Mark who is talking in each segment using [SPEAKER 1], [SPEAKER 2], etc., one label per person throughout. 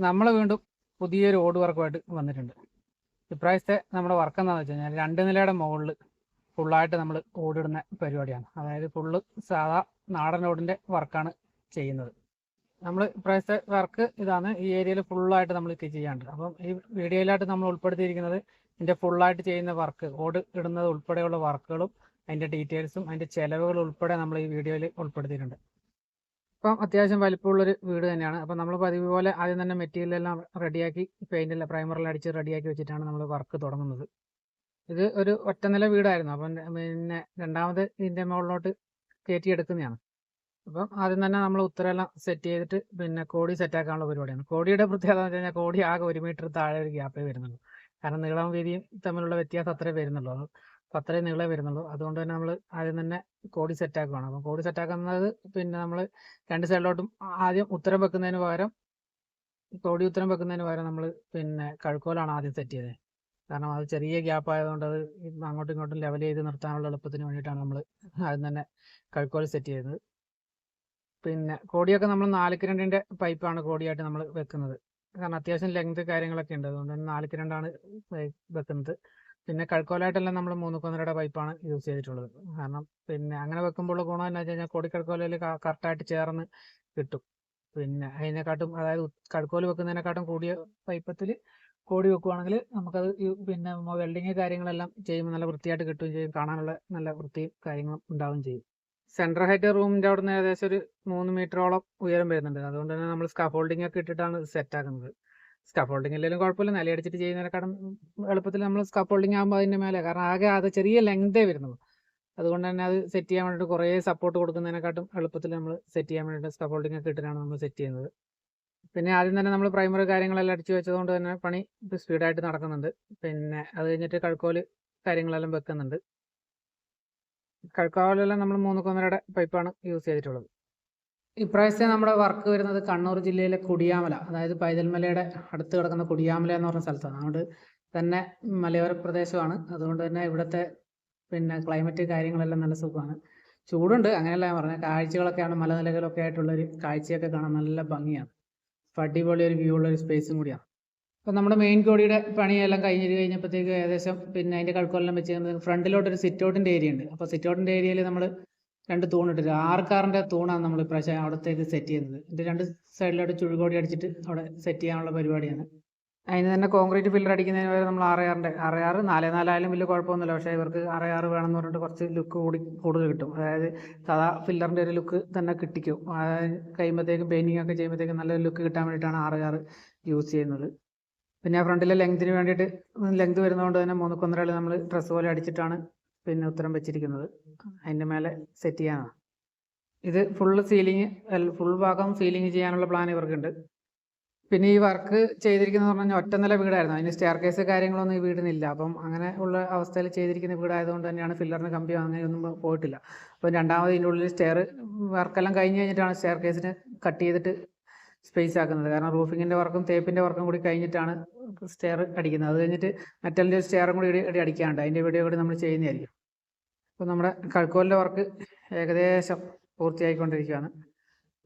[SPEAKER 1] നമ്മൾ വീണ്ടും പുതിയൊരു ഓട് വർക്കുമായിട്ട് വന്നിട്ടുണ്ട്. ഇപ്രാവശ്യത്തെ നമ്മുടെ വർക്ക് എന്താണെന്ന് വെച്ച് കഴിഞ്ഞാൽ 2 നിലയുടെ മുകളിൽ ഫുള്ളായിട്ട് നമ്മൾ ഓടിടുന്ന പരിപാടിയാണ്. അതായത് ഫുള്ള് സാധാ നാടൻ ഓടിൻ്റെ വർക്കാണ് ചെയ്യുന്നത്. നമ്മൾ ഇപ്രാവശ്യത്തെ വർക്ക് ഇതാണ്. ഈ ഏരിയയിൽ ഫുള്ളായിട്ട് നമ്മൾ ചെയ്യാണ്ട്. അപ്പം ഈ വീഡിയോയിലായിട്ട് നമ്മൾ ഉൾപ്പെടുത്തിയിരിക്കുന്നത് ഇതിൻ്റെ ഫുള്ളായിട്ട് ചെയ്യുന്ന വർക്ക്, ഓട് ഇടുന്നത് ഉൾപ്പെടെയുള്ള വർക്കുകളും അതിൻ്റെ ഡീറ്റെയിൽസും അതിൻ്റെ ചിലവുകൾ ഉൾപ്പെടെ നമ്മൾ ഈ വീഡിയോയിൽ ഉൾപ്പെടുത്തിയിട്ടുണ്ട്. അപ്പം അത്യാവശ്യം വലിപ്പമുള്ളൊരു വീട് തന്നെയാണ്. അപ്പം നമ്മൾ പതിവ് പോലെ ആദ്യം തന്നെ മെറ്റീരിയലെല്ലാം റെഡിയാക്കി പെയിൻ്റെല്ലാം പ്രൈമറെല്ലാം അടിച്ച് റെഡിയാക്കി വെച്ചിട്ടാണ് നമ്മൾ വർക്ക് തുടങ്ങുന്നത്. ഇത് ഒരു ഒറ്റനില വീടായിരുന്നു. അപ്പം പിന്നെ രണ്ടാമത് ഇതിൻ്റെ മുകളിലോട്ട് കയറ്റിയെടുക്കുന്നതാണ്. അപ്പം ആദ്യം തന്നെ നമ്മൾ ഉത്തരമെല്ലാം സെറ്റ് ചെയ്തിട്ട് പിന്നെ കോടി സെറ്റാക്കാനുള്ള പരിപാടിയാണ്. കോടിയുടെ പ്രത്യേകത എന്ന് വെച്ച് കഴിഞ്ഞാൽ കോടി ആകെ 1 മീറ്റർ താഴെ ഒരു ഗ്യാപ്പേ വരുന്നുള്ളൂ. കാരണം നീളവും വീതിയും തമ്മിലുള്ള വ്യത്യാസം അത്രേ വരുന്നുള്ളൂ. അപ്പോൾ അത്രയും നീളേ വരുന്നുള്ളൂ. അതുകൊണ്ട് തന്നെ നമ്മൾ ആദ്യം തന്നെ കോടി സെറ്റാക്കുകയാണ്. അപ്പം കോടി സെറ്റാക്കുന്നത് പിന്നെ നമ്മൾ 2 സൈഡിലോട്ടും ആദ്യം ഉത്തരം വെക്കുന്നതിന് പകരം കോടി ഉത്തരം വെക്കുന്നതിന് പകരം നമ്മൾ പിന്നെ കഴുക്കോലാണ് ആദ്യം സെറ്റ് ചെയ്തത്. കാരണം അത് ചെറിയ ഗ്യാപ്പ് ആയതുകൊണ്ട് അത് അങ്ങോട്ടും ഇങ്ങോട്ടും ലെവൽ ചെയ്ത് നിർത്താനുള്ള എളുപ്പത്തിന് വേണ്ടിയിട്ടാണ് നമ്മൾ ആദ്യം തന്നെ കഴുക്കോൽ സെറ്റ് ചെയ്തത്. പിന്നെ കോടിയൊക്കെ നമ്മൾ 4x2 പൈപ്പാണ് കോടിയായിട്ട് നമ്മൾ വെക്കുന്നത്. കാരണം അത്യാവശ്യം ലെങ്ത് കാര്യങ്ങളൊക്കെ ഉണ്ട്. അതുകൊണ്ട് തന്നെ 4x2 വെക്കുന്നത്. പിന്നെ കഴുക്കോലായിട്ടെല്ലാം നമ്മൾ 3x1 പൈപ്പാണ് യൂസ് ചെയ്തിട്ടുള്ളത്. കാരണം പിന്നെ അങ്ങനെ വെക്കുമ്പോൾ ഗുണം എന്ന് വെച്ച് കഴിഞ്ഞാൽ കോടി കഴുക്കോലിൽ കറക്റ്റായിട്ട് ചേർന്ന് കിട്ടും. പിന്നെ അതിനെക്കാട്ടും അതായത് കഴുക്കോല് വെക്കുന്നതിനെക്കാട്ടും കൂടിയ പൈപ്പത്തിൽ കോടി വെക്കുകയാണെങ്കിൽ നമുക്കത് പിന്നെ വെൽഡിങ് കാര്യങ്ങളെല്ലാം ചെയ്യുമ്പോൾ നല്ല വൃത്തിയായിട്ട് കിട്ടുകയും ചെയ്യും. കാണാനുള്ള നല്ല വൃത്തിയും കാര്യങ്ങളും ഉണ്ടാവുകയും ചെയ്യും. സെൻട്രൽ ഹൈറ്റ് റൂമിൻ്റെ അവിടെ നിന്ന് ഏകദേശം ഒരു 3 മീറ്ററോളം ഉയരം വരുന്നുണ്ട്. അതുകൊണ്ട് തന്നെ നമ്മൾ സ്കാഫോൾഡിംഗ് ഒക്കെ ഇട്ടിട്ടാണ് സെറ്റാക്കുന്നത്. സ്കാഫോൾഡിംഗ് ഇല്ലെങ്കിലും കുഴപ്പമില്ല, നിലയടിച്ചിട്ട് ചെയ്യുന്നതിനെക്കാളും എളുപ്പത്തിൽ നമ്മൾ സ്കാഫോൾഡിംഗ് ആകുമ്പോൾ അതിൻ്റെ മേലെ, കാരണം ആകെ അത് ചെറിയ ലെങ്തേ വരുന്നുള്ളൂ. അതുകൊണ്ട് തന്നെ അത് സെറ്റ് ചെയ്യാൻ വേണ്ടിയിട്ട് കുറേ സപ്പോർട്ട് കൊടുക്കുന്നതിനെക്കാട്ടും എളുപ്പത്തിൽ നമ്മൾ സെറ്റ് ചെയ്യാൻ വേണ്ടിയിട്ട് സ്കാഫോൾഡിംഗ് ഒക്കെ ഇട്ടിട്ടാണ് നമ്മൾ സെറ്റ് ചെയ്യുന്നത്. പിന്നെ ആദ്യം തന്നെ നമ്മൾ പ്രൈമറി കാര്യങ്ങളെല്ലാം അടിച്ചു വെച്ചതുകൊണ്ട് തന്നെ പണി സ്പീഡായിട്ട് നടക്കുന്നുണ്ട്. പിന്നെ അത് കഴിഞ്ഞിട്ട് കഴുക്കോല് കാര്യങ്ങളെല്ലാം വെക്കുന്നുണ്ട്. കഴുക്കോലെല്ലാം നമ്മൾ 3x1 പൈപ്പാണ് യൂസ് ചെയ്തിട്ടുള്ളത്. ഇപ്രാവശ്യത്തെ നമ്മുടെ വർക്ക് വരുന്നത് കണ്ണൂർ ജില്ലയിലെ കുടിയാമല, അതായത് പൈതൽമലയുടെ അടുത്ത് കിടക്കുന്ന കുടിയാമല എന്ന് പറഞ്ഞ സ്ഥലത്താണ്. അതുകൊണ്ട് തന്നെ മലയോര പ്രദേശമാണ്. അതുകൊണ്ട് തന്നെ ഇവിടുത്തെ പിന്നെ ക്ലൈമറ്റ് കാര്യങ്ങളെല്ലാം നല്ല സുഖമാണ്. ചൂടുണ്ട്, അങ്ങനെയല്ല ഞാൻ പറഞ്ഞത്. കാഴ്ചകളൊക്കെയാണ് മലനിലകളൊക്കെ ആയിട്ടുള്ളൊരു കാഴ്ചയൊക്കെ കാണാൻ നല്ല ഭംഗിയാണ്. അപ്പോൾ അടിപൊളി ഒരു വ്യൂ ഉള്ളൊരു സ്പേസും കൂടിയാണ്. അപ്പോൾ നമ്മുടെ മെയിൻ കോടിയുടെ പണിയെല്ലാം കഴിഞ്ഞപ്പോഴത്തേക്ക് ഏകദേശം പിന്നെ അതിൻ്റെ കഴുക്കോലെല്ലാം വെച്ച് ഫ്രണ്ടിലോട്ടൊരു സിറ്റൗട്ടിൻ്റെ ഏരിയ ഉണ്ട്. അപ്പോൾ സിറ്റൗട്ടിൻ്റെ ഏരിയയിൽ നമ്മൾ 2 തൂണിട്ടിട്ട് 6 കാറിൻ്റെ തൂണാണ് നമ്മൾ ഇപ്രാവശ്യം അവിടത്തേക്ക് സെറ്റ് ചെയ്യുന്നത്. ഇതിൻ്റെ 2 സൈഡിലോട്ട് ചുഴുകോടി അടിച്ചിട്ട് അവിടെ സെറ്റ് ചെയ്യാനുള്ള പരിപാടിയാണ്. അതിന് തന്നെ കോൺക്രീറ്റ് ഫില്ലർ അടിക്കുന്നതിന് വരെ നമ്മൾ 6 4 ആയാലും വലിയ കുഴപ്പമൊന്നുമില്ല. പക്ഷേ ഇവർക്ക് 6 വേണമെന്ന് പറഞ്ഞിട്ട് കുറച്ച് ലുക്ക് കൂടുതൽ കിട്ടും. അതായത് സാധാ ഫില്ലറിൻ്റെ ഒരു ലുക്ക് തന്നെ കിട്ടിക്കും. കഴിയുമ്പോഴത്തേക്കും പെയിൻറ്റിങ് ഒക്കെ ചെയ്യുമ്പോഴത്തേക്കും നല്ലൊരു ലുക്ക് കിട്ടാൻ വേണ്ടിയിട്ടാണ് 6 യൂസ് ചെയ്യുന്നത്. പിന്നെ ഫ്രണ്ടിലെ ലെങ്തിന് വേണ്ടിയിട്ട് ലെങ്ത് വരുന്നതുകൊണ്ട് തന്നെ 3x1 നമ്മൾ ഡ്രസ്സ് പോലെ അടിച്ചിട്ടാണ് പിന്നെ ഉത്തരം വെച്ചിരിക്കുന്നത്. അതിൻ്റെ മേലെ സെറ്റ് ചെയ്യാനാണ്. ഇത് ഫുൾ ഭാഗം സീലിംഗ് ചെയ്യാനുള്ള പ്ലാൻ ഇവർക്കുണ്ട്. പിന്നെ ഈ വർക്ക് ചെയ്തിരിക്കുന്നത് പറഞ്ഞാൽ ഒറ്റനില വീടായിരുന്നു. അതിന് സ്റ്റെയർ കേസ് കാര്യങ്ങളൊന്നും ഈ വീടിനില്ല. അപ്പം അങ്ങനെ ഉള്ള അവസ്ഥയിൽ ചെയ്തിരിക്കുന്ന വീടായതുകൊണ്ട് തന്നെയാണ് ഫില്ലറിന് കമ്പിയോ അങ്ങനെയൊന്നും പോയിട്ടില്ല. അപ്പം രണ്ടാമത് ഇതിൻ്റെ ഉള്ളിൽ വർക്കെല്ലാം കഴിഞ്ഞ് കഴിഞ്ഞിട്ടാണ് സ്റ്റെയർ കേസിന് കട്ട് ചെയ്തിട്ട് സ്പേസ് ആക്കുന്നത്. കാരണം റൂഫിങ്ങിൻ്റെ വർക്കും തേപ്പിൻ്റെ വർക്കും കൂടി കഴിഞ്ഞിട്ടാണ് സ്റ്റെയർ അടിക്കുന്നത്. അത് കഴിഞ്ഞിട്ട് മെറ്റലിൻ്റെ സ്റ്റെയറും കൂടി അടിക്കാണ്ട് അതിൻ്റെ വീഡിയോ കൂടി നമ്മൾ ചെയ്യുന്നതായിരിക്കും. അപ്പോൾ നമ്മുടെ കഴുക്കോലിൻ്റെ വർക്ക് ഏകദേശം പൂർത്തിയായിക്കൊണ്ടിരിക്കുകയാണ്.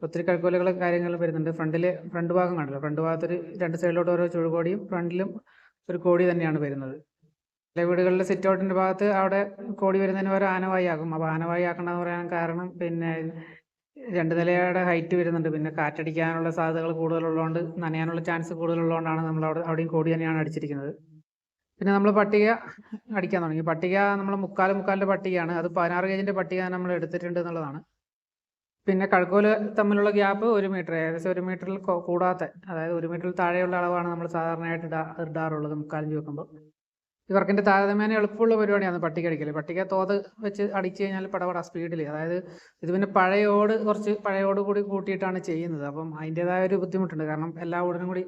[SPEAKER 1] ഒത്തിരി കഴുക്കോലുകൾ കാര്യങ്ങൾ വരുന്നുണ്ട്. ഫ്രണ്ട് ഭാഗം കണ്ടല്ലോ, ഫ്രണ്ട് ഭാഗത്തൊരു 2 സൈഡിലോട്ട് ഓരോ ചുഴുകോടിയും ഫ്രണ്ടിലും ഒരു കോടി തന്നെയാണ് വരുന്നത്. ചില വീടുകളിലെ സിറ്റൗട്ടിൻ്റെ ഭാഗത്ത് അവിടെ കോടി വരുന്നതിന് വരെ ആനവായി ആക്കും. അപ്പോൾ ആനവായി ആക്കണമെന്ന് പറയാൻ കാരണം പിന്നെ 2 നിലയുടെ ഹൈറ്റ് വരുന്നുണ്ട്. പിന്നെ കാറ്റടിക്കാനുള്ള സാധ്യതകൾ കൂടുതലുള്ളതുകൊണ്ട്, നനയാനുള്ള ചാൻസ് കൂടുതലുള്ളതുകൊണ്ടാണ് നമ്മൾ അവിടെയും കോടി തന്നെയാണ് അടിച്ചിരിക്കുന്നത്. പിന്നെ നമ്മൾ പട്ടിക അടിക്കാൻ തുടങ്ങി. പട്ടിക നമ്മൾ മുക്കാലിൻ്റെ പട്ടികയാണ്. അത് 16 ഗേജിൻ്റെ പട്ടിക നമ്മൾ എടുത്തിട്ടുണ്ട് എന്നുള്ളതാണ്. പിന്നെ കഴുക്കോല് തമ്മിലുള്ള ഗ്യാപ്പ് 1 മീറ്റർ, ഏകദേശം 1 മീറ്ററിൽ കൂടാത്ത, അതായത് 1 മീറ്ററിൽ താഴെയുള്ള അളവാണ് നമ്മൾ സാധാരണയായിട്ട് ഇടാറുള്ളത് 3/4 ഇഞ്ച് വെക്കുമ്പോൾ. ഈ വർക്കിൻ്റെ താരതമ്യേന എളുപ്പമുള്ള പരിപാടിയാണ് പട്ടിക അടിക്കൽ. പട്ടിക തോത് വെച്ച് അടിച്ചു കഴിഞ്ഞാൽ പടപട സ്പീഡിൽ, അതായത് ഇത് പിന്നെ കുറച്ച് പഴയോട് കൂടി കൂട്ടിയിട്ടാണ് ചെയ്യുന്നത്. അപ്പം അതിൻ്റേതായ ഒരു ബുദ്ധിമുട്ടുണ്ട്. കാരണം എല്ലാ ഓടിനും കൂടി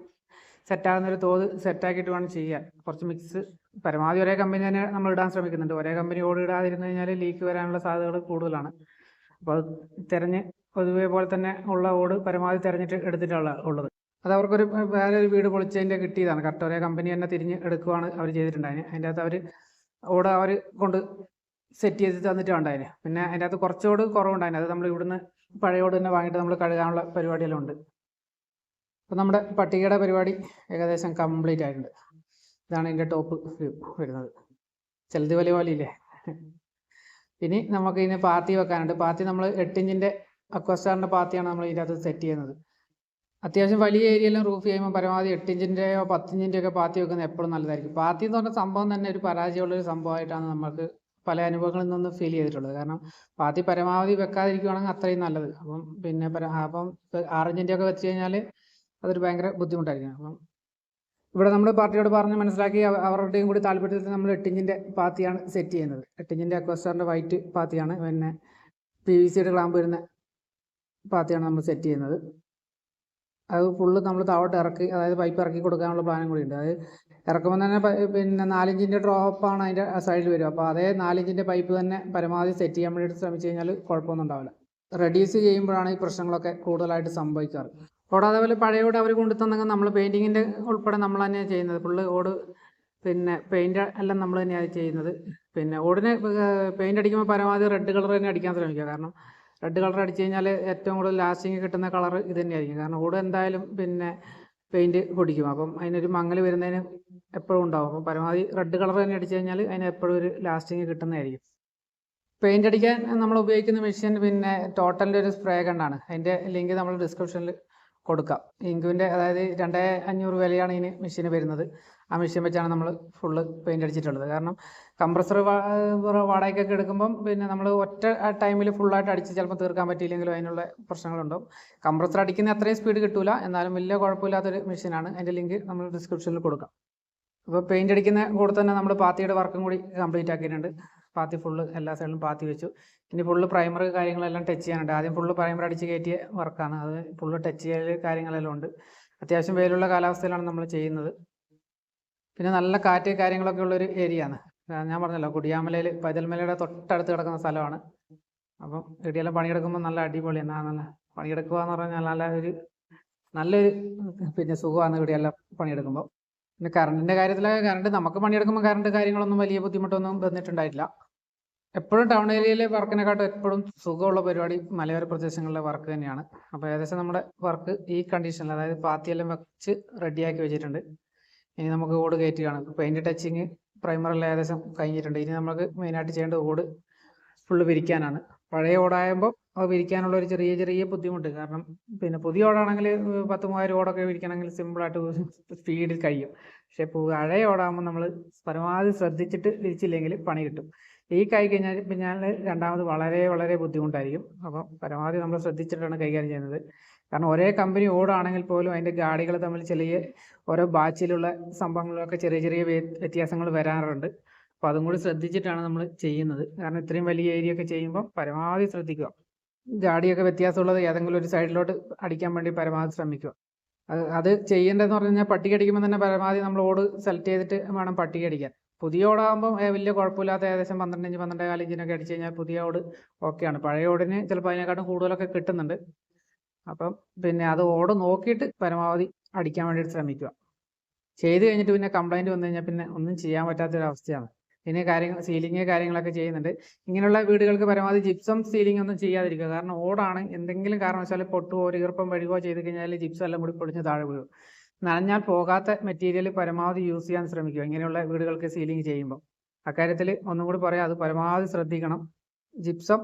[SPEAKER 1] സെറ്റാകുന്നൊരു തോത് സെറ്റാക്കിയിട്ട് വേണം ചെയ്യാൻ. കുറച്ച് മിക്സ് പരമാവധി ഒരേ കമ്പനി തന്നെ നമ്മൾ ഇടാൻ ശ്രമിക്കുന്നുണ്ട്. ഒരേ കമ്പനി ഓട് ഇടാതിരുന്നു കഴിഞ്ഞാൽ ലീക്ക് വരാനുള്ള സാധ്യതകൾ കൂടുതലാണ്. അപ്പോൾ അത് തിരഞ്ഞ് പൊതുവെ പോലെ തന്നെ ഉള്ള ഓട് പരമാവധി തിരഞ്ഞിട്ട് എടുത്തിട്ടുള്ള ഉള്ളത്. അത് അവർക്കൊരു വേറെ ഒരു വീട് പൊളിച്ചതിൻ്റെ കിട്ടിയതാണ്. കറക്റ്റ് ഒരേ കമ്പനി തന്നെ തിരിഞ്ഞ് എടുക്കുകയാണ് അവർ ചെയ്തിട്ടുണ്ടായിരുന്നു. അതിൻ്റെ അകത്ത് ഓട് അവർ കൊണ്ട് സെറ്റ് ചെയ്ത് തന്നിട്ടുണ്ടായിരുന്നു. പിന്നെ അതിൻ്റെ അകത്ത് കുറച്ചോട് കുറവുണ്ടായിരുന്നു. അത് നമ്മൾ ഇവിടുന്ന് പഴയോട് തന്നെ വാങ്ങിയിട്ട് നമ്മൾ കഴുകാനുള്ള പരിപാടിയെല്ലാം ഉണ്ട്. അപ്പോൾ നമ്മുടെ പട്ടികയുടെ പരിപാടി ഏകദേശം കംപ്ലീറ്റ് ആയിട്ടുണ്ട്. ഇതാണ് ഇതിൻ്റെ ടോപ്പ് വ്യൂ വരുന്നത്. ചിലത് വലിയ പോലെയില്ലേ. ഇനി നമുക്ക് ഇതിന് പാത്തി വെക്കാനുണ്ട്. പാത്തി നമ്മൾ 8 ഇഞ്ചിൻ്റെ അക്വസ്റ്റാറിൻ്റെ പാത്തിയാണ് നമ്മൾ ഇതിനകത്ത് സെറ്റ് ചെയ്യുന്നത്. അത്യാവശ്യം വലിയ ഏരിയയിലും റൂഫ് ചെയ്യുമ്പോൾ പരമാവധി 8 ഇഞ്ചിൻ്റെയോ 10 ഇഞ്ചിൻ്റെയോ ഒക്കെ പാത്തി വെക്കുന്നത് എപ്പോഴും നല്ലതായിരിക്കും. പാത്തി എന്ന് പറഞ്ഞ സംഭവം തന്നെ ഒരു പരാജയമുള്ളൊരു സംഭവമായിട്ടാണ് നമുക്ക് പല അനുഭവങ്ങളിൽ നിന്ന് ഫീൽ ചെയ്തിട്ടുള്ളത്. കാരണം പാത്തി പരമാവധി വെക്കാതിരിക്കുകയാണെങ്കിൽ അത്രയും നല്ലത്. അപ്പം പിന്നെ 6 ഇഞ്ചിൻ്റെ ഒക്കെ വെച്ച് കഴിഞ്ഞാൽ അതൊരു ഭയങ്കര ബുദ്ധിമുട്ടായിരിക്കും. അപ്പം ഇവിടെ നമ്മൾ പാർട്ടിയോട് പറഞ്ഞ് മനസ്സിലാക്കി അവരുടെയും കൂടി താല്പര്യത്തിൽ നമ്മൾ 8 ഇഞ്ചിൻ്റെ പാത്തിയാണ് സെറ്റ് ചെയ്യുന്നത്. 8 ഇഞ്ചിൻ്റെ അക്വസ്റ്റാറിൻ്റെ വൈറ്റ് പാത്തിയാണ്. പിന്നെ PVC-യുടെ ക്ലാമ്പ് വരുന്ന പാത്തിയാണ് നമ്മൾ സെറ്റ് ചെയ്യുന്നത്. അത് ഫുള്ള് നമ്മൾ താഴോട്ട് ഇറക്കി, അതായത് പൈപ്പ് ഇറക്കി കൊടുക്കാനുള്ള പ്ലാനും കൂടി ഉണ്ട്. അത് ഇറക്കുമ്പോൾ തന്നെ പിന്നെ 4 ഇഞ്ചിൻ്റെ ഡ്രോപ്പാണ് അതിൻ്റെ സൈഡിൽ വരും. അപ്പോൾ അതേ 4 ഇഞ്ചിൻ്റെ പൈപ്പ് തന്നെ പരമാവധി സെറ്റ് ചെയ്യാൻ വേണ്ടിയിട്ട് ശ്രമിച്ചു കഴിഞ്ഞാൽ കുഴപ്പമൊന്നും ഉണ്ടാവില്ല. റെഡ്യൂസ് ചെയ്യുമ്പോഴാണ് ഈ പ്രശ്നങ്ങളൊക്കെ കൂടുതലായിട്ട് സംഭവിക്കാറ്. ഓട് അതേപോലെ പഴയ ഓട് അവർ കൊണ്ടുതന്നെങ്കിൽ നമ്മൾ പെയിൻറ്റിങ്ങിൻ്റെ ഉൾപ്പെടെ നമ്മൾ തന്നെയാണ് ചെയ്യുന്നത്. ഫുള്ള് ഓട് പിന്നെ പെയിൻറ്റ് എല്ലാം നമ്മൾ തന്നെയാണ് ചെയ്യുന്നത്. പിന്നെ ഓടിന് പെയിൻറ്റ് അടിക്കുമ്പോൾ പരമാവധി റെഡ് കളർ തന്നെ അടിക്കാൻ ശ്രമിക്കുക. കാരണം റെഡ് കളർ അടിച്ചു കഴിഞ്ഞാൽ ഏറ്റവും കൂടുതൽ ലാസ്റ്റിങ് കിട്ടുന്ന കളർ ഇത് തന്നെയായിരിക്കും. കാരണം ഓട് എന്തായാലും പിന്നെ പെയിൻറ്റ് പൊടിക്കും. അപ്പം അതിനൊരു മങ്ങൽ വരുന്നതിന് എപ്പോഴും ഉണ്ടാവും. അപ്പം പരമാവധി റെഡ് കളർ തന്നെ അടിച്ചു കഴിഞ്ഞാൽ അതിന് എപ്പോഴും ഒരു ലാസ്റ്റിങ് കിട്ടുന്നതായിരിക്കും. പെയിൻറ്റ് അടിക്കാൻ നമ്മൾ ഉപയോഗിക്കുന്ന മെഷീൻ പിന്നെ ടോട്ടലിൻ്റെ ഒരു സ്പ്രേ ഗണ്ണാണ്. അതിൻ്റെ ലിങ്ക് നമ്മൾ ഡിസ്ക്രിപ്ഷനിൽ കൊടുക്കാം. ഇങ്കുവിൻ്റെ അതായത് 2500 വിലയാണ് ഇതിന് മെഷീന് വരുന്നത്. ആ മെഷീൻ വെച്ചാണ് നമ്മൾ ഫുള്ള് പെയിൻറ്റ് അടിച്ചിട്ടുള്ളത്. കാരണം കംപ്രസർ വാടകയ്ക്കൊക്കെ എടുക്കുമ്പം പിന്നെ നമ്മൾ ഒറ്റ ടൈമിൽ ഫുള്ളായിട്ട് അടിച്ച് ചിലപ്പോൾ തീർക്കാൻ പറ്റിയില്ലെങ്കിലും അതിനുള്ള പ്രശ്നങ്ങളുണ്ടാവും. കംപ്രസർ അടിക്കുന്ന അത്രയും സ്പീഡ് കിട്ടില്ല, എന്നാലും വലിയ കുഴപ്പമില്ലാത്തൊരു മെഷീനാണ്. അതിൻ്റെ ലിങ്ക് നമ്മൾ ഡിസ്ക്രിപ്ഷനിൽ കൊടുക്കാം. അപ്പോൾ പെയിൻറ്റ് അടിക്കുന്ന കൂടെ തന്നെ നമ്മൾ പാത്തിയുടെ വർക്കും കൂടി കംപ്ലീറ്റ് ആക്കിയിട്ടുണ്ട്. പാത്തി ഫുള്ള് എല്ലാ സൈഡിലും പാത്തി വെച്ചു. ഇനി ഫുള്ള് പ്രൈമർ കാര്യങ്ങളെല്ലാം ടച്ച് ചെയ്യാനുണ്ട്. ആദ്യം ഫുള്ള് പ്രൈമർ അടിച്ച് കയറ്റിയ വർക്കാണ്. അത് ഫുള്ള് ടച്ച് ചെയ്യൽ കാര്യങ്ങളെല്ലാം ഉണ്ട്. അത്യാവശ്യം വെയിലുള്ള കാലാവസ്ഥയിലാണ് നമ്മൾ ചെയ്യുന്നത്. പിന്നെ നല്ല കാറ്റ് കാര്യങ്ങളൊക്കെ ഉള്ളൊരു ഏരിയ ആണ്. ഞാൻ പറഞ്ഞല്ലോ, കുടിയാമലയിൽ പൈതൽമലയുടെ തൊട്ടടുത്ത് കിടക്കുന്ന സ്ഥലമാണ്. അപ്പം ഇടിയെല്ലാം പണിയെടുക്കുമ്പോൾ നല്ല അടിപൊളിയാണ്. നല്ല പണിയെടുക്കുക എന്ന് പറഞ്ഞാൽ നല്ലൊരു പിന്നെ സുഖമാണ് ഇവിടെയെല്ലാം പണിയെടുക്കുമ്പോൾ. പിന്നെ കറണ്ടിൻ്റെ കാര്യത്തിലൊക്കെ കറണ്ട് നമുക്ക് പണിയെടുക്കുമ്പോൾ കറണ്ട് കാര്യങ്ങളൊന്നും വലിയ ബുദ്ധിമുട്ടൊന്നും വന്നിട്ടുണ്ടായിട്ടില്ല. എപ്പോഴും ടൗൺ ഏരിയയിലെ വർക്കിനെക്കാട്ടും എപ്പോഴും സുഖമുള്ള പരിപാടി മലയോര പ്രദേശങ്ങളിലെ വർക്ക് തന്നെയാണ്. അപ്പോൾ ഏകദേശം നമ്മുടെ വർക്ക് ഈ കണ്ടീഷനിൽ, അതായത് പാത്തിയെല്ലാം വെച്ച് റെഡിയാക്കി വെച്ചിട്ടുണ്ട്. ഇനി നമുക്ക് ഓട് കയറ്റുകയാണ്. പെയിൻറ്റ് ടച്ചിങ് പ്രൈമറെല്ലാം ഏകദേശം കഴിഞ്ഞിട്ടുണ്ട്. ഇനി നമുക്ക് മെയിനായിട്ട് ചെയ്യേണ്ടത് ഓട് ഫുള്ള് വിരിക്കാനാണ്. പഴയ ഓടാകുമ്പോൾ അത് വിരിക്കാനുള്ള ഒരു ചെറിയ ചെറിയ ബുദ്ധിമുട്ട്. കാരണം പിന്നെ പുതിയ ഓടാണെങ്കിൽ 10,000 ഓടൊക്കെ വിരിക്കണമെങ്കിൽ സിമ്പിളായിട്ട് സ്പീഡിൽ കഴിയും. പക്ഷേ പഴയ ഓടാകുമ്പോൾ നമ്മൾ പരമാവധി ശ്രദ്ധിച്ചിട്ട് വിരിച്ചില്ലെങ്കിൽ പണി കിട്ടും. ലീക്കായി കഴിഞ്ഞാൽ പിന്നെ രണ്ടാമത് വളരെ വളരെ ബുദ്ധിമുട്ടായിരിക്കും. അപ്പം പരമാവധി നമ്മൾ ശ്രദ്ധിച്ചിട്ടാണ് കൈകാര്യം ചെയ്യുന്നത്. കാരണം ഒരേ കമ്പനി ഓടാണെങ്കിൽ പോലും അതിൻ്റെ ഗാഡികൾ തമ്മിൽ ചെറിയ ഓരോ ബാച്ചിലുള്ള സംഭവങ്ങളിലൊക്കെ ചെറിയ ചെറിയ വ്യത്യാസങ്ങൾ വരാറുണ്ട്. അപ്പോൾ അതും കൂടി ശ്രദ്ധിച്ചിട്ടാണ് നമ്മൾ ചെയ്യുന്നത്. കാരണം ഇത്രയും വലിയ ഏരിയ ഒക്കെ ചെയ്യുമ്പോൾ പരമാവധി ശ്രദ്ധിക്കുക. ഗാഡിയൊക്കെ വ്യത്യാസമുള്ളത് ഏതെങ്കിലും ഒരു സൈഡിലോട്ട് അടിക്കാൻ വേണ്ടി പരമാവധി ശ്രമിക്കുക. അത് ചെയ്യേണ്ടതെന്ന് പറഞ്ഞു കഴിഞ്ഞാൽ പട്ടിക അടിക്കുമ്പോൾ തന്നെ പരമാവധി നമ്മൾ ഓട് സെലക്ട് ചെയ്തിട്ട് വേണം പട്ടിക അടിക്കാൻ. പുതിയ ഓടാകുമ്പോൾ വലിയ കുഴപ്പമില്ലാത്ത ഏകദേശം 12 ഇഞ്ച് 12.25 ഇഞ്ചിനൊക്കെ അടിച്ചു കഴിഞ്ഞാൽ പുതിയ ഓട് ഓക്കെയാണ്. പഴയ ഓടിന് ചിലപ്പോൾ അതിനെക്കാട്ടും കൂടുതലൊക്കെ കിട്ടുന്നുണ്ട്. അപ്പം പിന്നെ അത് ഓട് നോക്കിയിട്ട് പരമാവധി അടിക്കാൻ വേണ്ടിയിട്ട് ശ്രമിക്കുക. ചെയ്ത് കഴിഞ്ഞിട്ട് പിന്നെ കംപ്ലൈൻറ്റ് വന്നു കഴിഞ്ഞാൽ പിന്നെ ഒന്നും ചെയ്യാൻ പറ്റാത്തൊരവസ്ഥയാണ്. പിന്നെ സീലിംഗ് കാര്യങ്ങളൊക്കെ ചെയ്യുന്നുണ്ട്. ഇങ്ങനെയുള്ള വീടുകൾക്ക് പരമാവധി ജിപ്സം സീലിംഗ് ഒന്നും ചെയ്യാതിരിക്കുക. കാരണം ഓടാണ്, എന്തെങ്കിലും കാരണവശാൽ പൊട്ടുകയോ ഒരു ഈർപ്പം വഴുകുകയോ ചെയ്ത് കഴിഞ്ഞാൽ ജിപ്സം എല്ലാം കൂടി പൊടിഞ്ഞ് താഴെ വീഴും. നനഞ്ഞാൽ പോകാത്ത മെറ്റീരിയൽ പരമാവധി യൂസ് ചെയ്യാൻ ശ്രമിക്കുക ഇങ്ങനെയുള്ള വീടുകൾക്ക് സീലിംഗ് ചെയ്യുമ്പോൾ. അക്കാര്യത്തിൽ ഒന്നും കൂടി പറയാം, അത് പരമാവധി ശ്രദ്ധിക്കണം. ജിപ്സം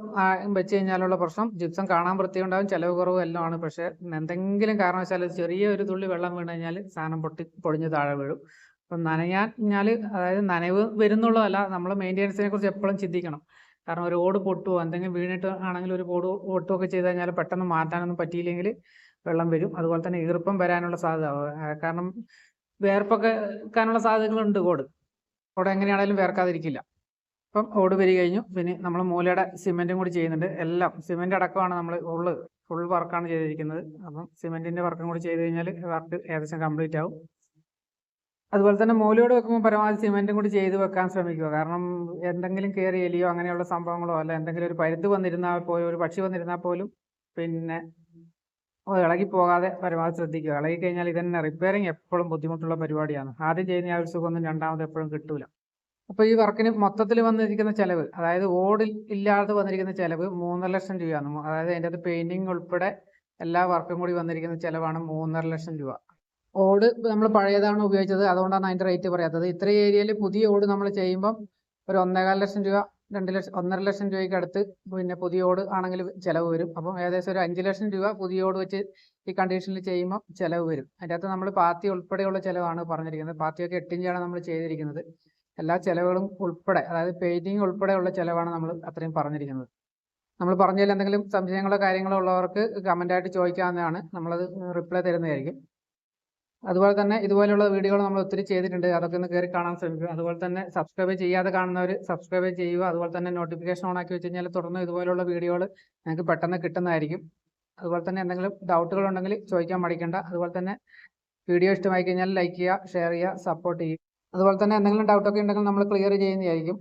[SPEAKER 1] വെച്ച് കഴിഞ്ഞാലുള്ള പ്രശ്നം, ജിപ്സം കാണാൻ വൃത്തിയുണ്ടാവും, ചിലവ് കുറവും എല്ലാം ആണ്. പക്ഷേ എന്തെങ്കിലും കാരണവശാൽ ചെറിയ ഒരു തുള്ളി വെള്ളം വീണ് കഴിഞ്ഞാൽ സാധനം പൊടിഞ്ഞ് താഴെ വീഴും. അപ്പം നനഞ്ഞാൽ, അതായത് നനവ് വരുന്നുള്ളതല്ല, നമ്മൾ മെയിൻ്റെനൻസിനെ കുറിച്ച് എപ്പോഴും ചിന്തിക്കണം. കാരണം ഒരു ഓട് പൊട്ടുമോ എന്തെങ്കിലും വീണിട്ട് ആണെങ്കിൽ ഒരു ഓട് പൊട്ടുമൊക്കെ ചെയ്ത് കഴിഞ്ഞാൽ പെട്ടെന്ന് മാറ്റാനൊന്നും പറ്റിയില്ലെങ്കിൽ വെള്ളം വരും. അതുപോലെ തന്നെ ഈർപ്പം വരാനുള്ള സാധ്യത, കാരണം വേർപ്പൊക്കെ വെക്കാനുള്ള സാധ്യതകളുണ്ട്. ഓട് എങ്ങനെയാണെങ്കിലും വേർക്കാതിരിക്കില്ല. അപ്പം ഓട് വരി കഴിഞ്ഞു. പിന്നെ നമ്മൾ മൂലയുടെ സിമെൻറ്റും കൂടി ചെയ്യുന്നുണ്ട്. എല്ലാം സിമെൻറ്റ് അടക്കമാണ് നമ്മൾ ഫുൾ വർക്കാണ് ചെയ്തിരിക്കുന്നത്. അപ്പം സിമെൻറ്റിൻ്റെ വർക്കും കൂടി ചെയ്ത് കഴിഞ്ഞാൽ വർക്ക് ഏകദേശം കംപ്ലീറ്റ് ആവും. അതുപോലെ തന്നെ മൂലയോട് വെക്കുമ്പോൾ പരമാവധി സിമെൻറ്റും കൂടി ചെയ്ത് വെക്കാൻ ശ്രമിക്കുക. കാരണം എന്തെങ്കിലും കയറി എലിയോ അങ്ങനെയുള്ള സംഭവങ്ങളോ അല്ല എന്തെങ്കിലും ഒരു പരുത്ത് വന്നിരുന്നാൽ പോലും, ഒരു പക്ഷി വന്നിരുന്നാൽ പോലും പിന്നെ ഇളകി പോകാതെ പരമാവധി ശ്രദ്ധിക്കുക. ഇളകി കഴിഞ്ഞാൽ ഇതന്നെ റിപ്പയറിങ് എപ്പോഴും ബുദ്ധിമുട്ടുള്ള പരിപാടിയാണ്. ആദ്യം ചെയ്യുന്ന ആ ഒരു സുഖമൊന്നും രണ്ടാമത് എപ്പോഴും കിട്ടൂല. അപ്പോൾ ഈ വർക്കിന് മൊത്തത്തിൽ വന്നിരിക്കുന്ന ചിലവ്, അതായത് ഓടിൽ ഇല്ലാതെ വന്നിരിക്കുന്ന ചിലവ് 3.5 ലക്ഷം രൂപയാണ്. അതായത് അതിൻ്റെ അത് പെയിൻറ്റിങ് ഉൾപ്പെടെ എല്ലാ വർക്കും കൂടി വന്നിരിക്കുന്ന ചിലവാണ് 3.5 ലക്ഷം രൂപ. ഓട് നമ്മൾ പഴയതാണ് ഉപയോഗിച്ചത്, അതുകൊണ്ടാണ് അതിൻ്റെ റേറ്റ് പറയാത്തത്. ഇത്രയും ഏരിയയിൽ പുതിയ ഓട് നമ്മൾ ചെയ്യുമ്പം ഒരു 1.25 ലക്ഷം രൂപ, 2 ലക്ഷം, 1.5 ലക്ഷം രൂപയ്ക്ക് അടുത്ത് പിന്നെ പുതിയ ഓട് ആണെങ്കിൽ ചിലവ് വരും. അപ്പം ഏകദേശം ഒരു 5 ലക്ഷം രൂപ പുതിയ ഓട് വെച്ച് ഈ കണ്ടീഷനിൽ ചെയ്യുമ്പോൾ ചിലവ് വരും. അതിൻ്റെ അകത്ത് നമ്മൾ പാത്തി ഉൾപ്പെടെയുള്ള ചിലവാണ് പറഞ്ഞിരിക്കുന്നത്. പാത്തിയൊക്കെ 8 ഇഞ്ചാണ് നമ്മൾ ചെയ്തിരിക്കുന്നത്. എല്ലാ ചിലവുകളും ഉൾപ്പെടെ, അതായത് പെയിൻറ്റിങ് ഉൾപ്പെടെയുള്ള ചിലവാണ് നമ്മൾ അത്രയും പറഞ്ഞിരിക്കുന്നത്. നമ്മൾ പറഞ്ഞതിൽ എന്തെങ്കിലും സംശയങ്ങളോ കാര്യങ്ങളോ ഉള്ളവർക്ക് കമൻ്റായിട്ട് ചോദിക്കാവുന്നതാണ്, നമ്മളത് റിപ്ലൈ തരുന്നതായിരിക്കും. അതുപോലെ തന്നെ ഇതുപോലെയുള്ള വീഡിയോകൾ നമ്മൾ ഒത്തിരി ചെയ്തിട്ടുണ്ട്, അതൊക്കെ ഒന്ന് കയറി കാണാൻ ശ്രമിക്കുക. അതുപോലെ തന്നെ സബ്സ്ക്രൈബ് ചെയ്യാതെ കാണുന്നവർ സബ്സ്ക്രൈബ് ചെയ്യുക. അതുപോലെ തന്നെ നോട്ടിഫിക്കേഷൻ ഓൺ ആക്കി വെച്ച് കഴിഞ്ഞാൽ തുടർന്ന് ഇതുപോലെയുള്ള വീഡിയോകൾ നിങ്ങൾക്ക് പെട്ടെന്ന് കിട്ടുന്നതായിരിക്കും. അതുപോലെ തന്നെ എന്തെങ്കിലും ഡൗട്ടുകൾ ഉണ്ടെങ്കിൽ ചോദിക്കാൻ മടിക്കേണ്ട. അതുപോലെ തന്നെ വീഡിയോ ഇഷ്ടമായി കഴിഞ്ഞാൽ ലൈക്ക് ചെയ്യുക, ഷെയർ ചെയ്യുക, സപ്പോർട്ട് ചെയ്യുക. അതുപോലെ തന്നെ എന്തെങ്കിലും ഡൗട്ടൊക്കെ ഉണ്ടെങ്കിൽ നമ്മൾ ക്ലിയർ ചെയ്യുന്നതായിരിക്കും.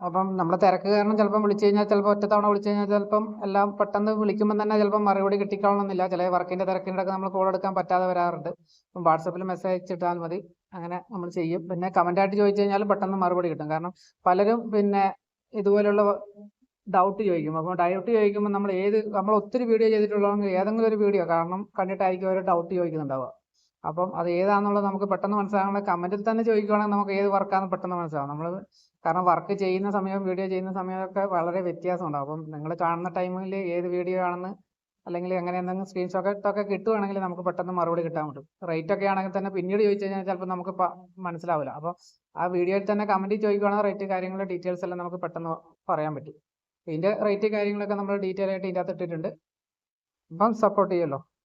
[SPEAKER 1] അപ്പം നമ്മുടെ തിരക്ക് കാരണം ചിലപ്പം വിളിച്ചു കഴിഞ്ഞാൽ, ചിലപ്പോൾ ഒറ്റത്തവണ വിളിച്ചു കഴിഞ്ഞാൽ ചിലപ്പം എല്ലാം പെട്ടെന്ന് വിളിക്കുമ്പോൾ തന്നെ ചിലപ്പം മറുപടി കിട്ടിക്കോളണമെന്നില്ല. ചില വർക്കിൻ്റെ തിരക്കിനിടയ്ക്ക് നമ്മൾ കോൾ എടുക്കാൻ പറ്റാതെ വരാറുണ്ട്. അപ്പം വാട്സപ്പിൽ മെസ്സേജ് അയച്ചിട്ടാൽ മതി, അങ്ങനെ നമ്മൾ ചെയ്യും. പിന്നെ കമൻ്റായിട്ട് ചോദിച്ചു കഴിഞ്ഞാൽ പെട്ടെന്ന് മറുപടി കിട്ടും. കാരണം പലരും പിന്നെ ഇതുപോലുള്ള ഡൗട്ട് ചോദിക്കും. അപ്പോൾ ഡൗട്ട് ചോദിക്കുമ്പോൾ നമ്മൾ ഒത്തിരി വീഡിയോ ചെയ്തിട്ടുള്ളതെങ്കിൽ ഏതെങ്കിലും ഒരു വീഡിയോ കാരണം കണ്ടിട്ടായിരിക്കും ഒരു ഡൗട്ട് ചോദിക്കുന്നുണ്ടാവുക. അപ്പം അത് ഏതാണെന്നുള്ളത് നമുക്ക് പെട്ടെന്ന് മനസ്സിലാകണം. കമൻറ്റിൽ തന്നെ ചോദിക്കുകയാണെങ്കിൽ നമുക്ക് ഏത് വർക്കാണെന്ന് പെട്ടെന്ന് മനസ്സിലാവും. നമ്മൾ കാരണം വർക്ക് ചെയ്യുന്ന സമയവും വീഡിയോ ചെയ്യുന്ന സമയമൊക്കെ വളരെ വ്യത്യാസം ഉണ്ടാവും. അപ്പം നിങ്ങൾ കാണുന്ന ടൈമിൽ ഏത് വീഡിയോ ആണെന്ന്, അല്ലെങ്കിൽ എങ്ങനെ എന്തെങ്കിലും സ്ക്രീൻഷോട്ടൊക്കെ കിട്ടുവാണെങ്കിൽ നമുക്ക് പെട്ടെന്ന് മറുപടി കിട്ടാൻ പറ്റും. റേറ്റ് ഒക്കെ ആണെങ്കിൽ തന്നെ പിന്നീട് ചോദിച്ചു കഴിഞ്ഞാൽ ചിലപ്പോൾ നമുക്ക് മനസ്സിലാവില്ല. അപ്പോൾ ആ വീഡിയോയിൽ തന്നെ കമൻറ്റിൽ ചോദിക്കുകയാണെങ്കിൽ റേറ്റ് കാര്യങ്ങളുടെ ഡീറ്റെയിൽസ് എല്ലാം നമുക്ക് പെട്ടെന്ന് പറയാൻ പറ്റും. ഇതിൻ്റെ റേറ്റ് കാര്യങ്ങളൊക്കെ നമ്മൾ ഡീറ്റെയിൽ ആയിട്ട് ഇതിൻ്റെ അകത്ത് ഇട്ടിട്ടുണ്ട്. അപ്പം സപ്പോർട്ട് ചെയ്യുമല്ലോ.